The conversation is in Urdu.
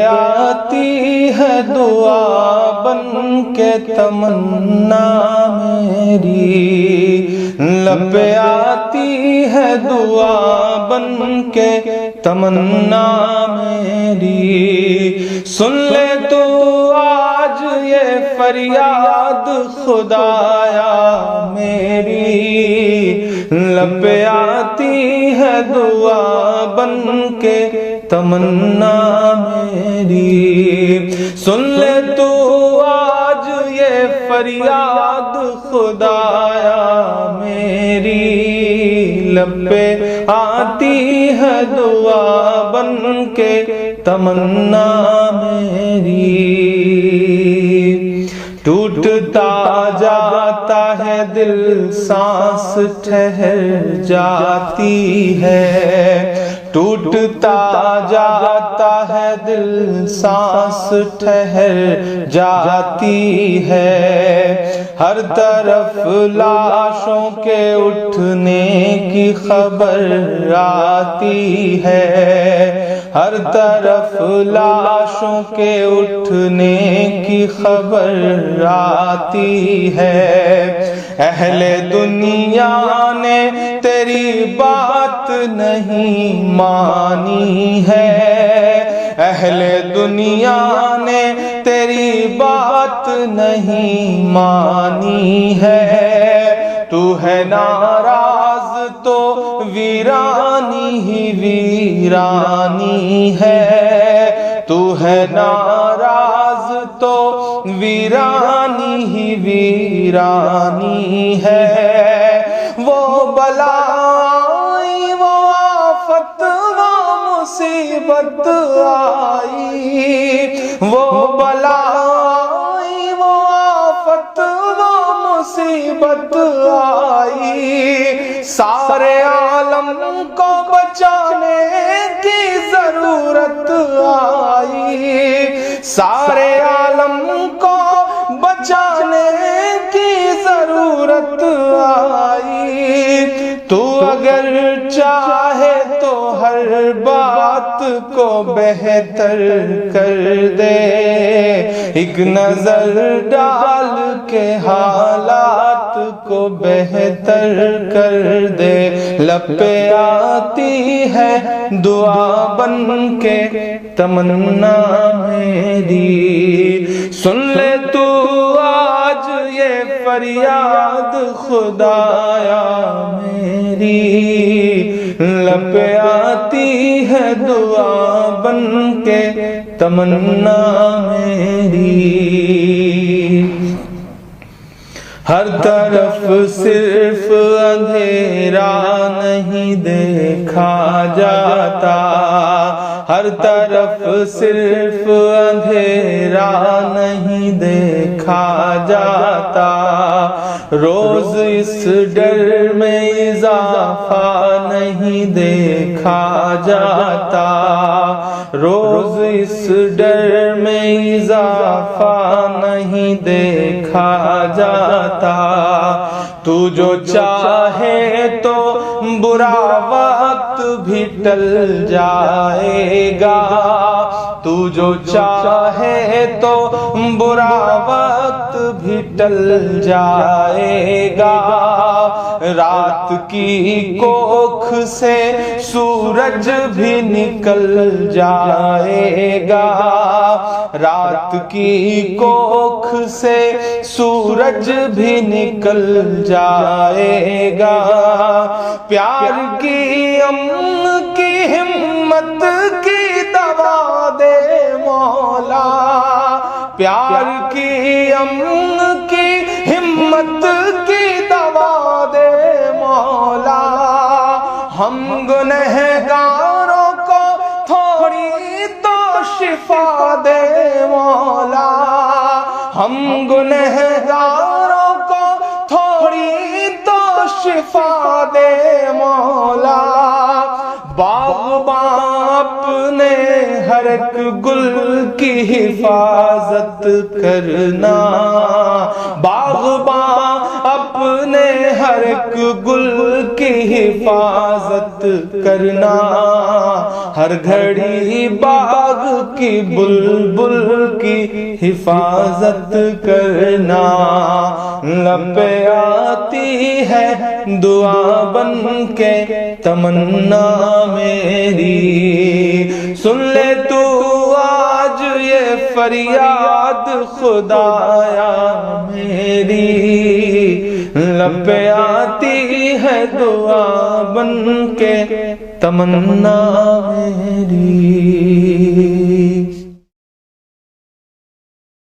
آتی ہے دعا بن کے تمنا میری، لب پہ آتی ہے دعا بن کے تمنا میری، سن لے تو آج یہ فریاد خدایا میری، لب پہ آتی ہے دعا بن کے تمنا میری، سن لے تو آج یہ فریاد خدایا میری، لب پہ آتی ہے دعا بن کے تمنا میری، ٹوٹتا جاتا ہے دل سانس ٹھہر جاتی ہے، ٹوٹتا جاتا ہے دل سانس ٹھہر جاتی ہے، ہر طرف لاشوں کے اٹھنے کی خبر آتی ہے، ہر طرف لاشوں کے اٹھنے کی خبر آتی ہے، اہل دنیا نے تیری بات نہیں مانی ہے، اہل دنیا نے تیری بات نہیں مانی ہے، تو ہے ناراض تو ویرانی ہی ویرانی ہے، تو ہے ناراض تو ویرانی ہی ویرانی ہے، وہ بلا وہ آفت وہ مصیبت آئی، وہ بلا وہ آفت وہ مصیبت آئی، سارے عالم کو بچانے کی ضرورت آئی، سارے عالم کو بچانے کی ضرورت آئی، تو اگر چاہے تو ہر بات کو بہتر کر دے، ایک نظر ڈال کے حالات کو بہتر کر دے، لب پہ آتی ہے دعا بن کے تمنا میری، سن لے تو آج یہ فریاد خدایا میری، لب پہ آتی ہے دعا بن کے تمنا میری، ہر طرف صرف اندھیرا نہیں دیکھا جاتا، ہر طرف صرف اندھیرا نہیں دیکھا جاتا، روز اس ڈر میں اضافہ نہیں دیکھا جاتا، روز اس ڈر میں اضافہ نہیں دیکھا جاتا، تو جو چاہے تو برا وقت بھی ٹل جائے گا، تو جو چاہے تو برا وقت بھی ٹل جائے گا، رات کی کوکھ سے سورج بھی نکل جائے گا، رات کی کوکھ سے سورج بھی نکل جائے گا، پیار کی امن کی ہمت کی دوا دے مولا، پیار کی امن کی ہمت کی دوا دے مولا، ہم گنہگاروں کو تھوڑی تو شفا دے مولا، ہم گنہگاروں کو تھوڑی تو شفا دے مولا، باغباں اپنے ہر ایک گل کی حفاظت کرنا، باغباں اپنے ہر ایک گل کی حفاظت کرنا، ہر گھڑی باغ کی بلبل کی حفاظت کرنا، لب پہ آتی ہے دعا بن کے تمنا میری، سن لے تو آج یہ فریاد خدایا میری، لب پہ آتی ہے دعا بن کے تمنا میری۔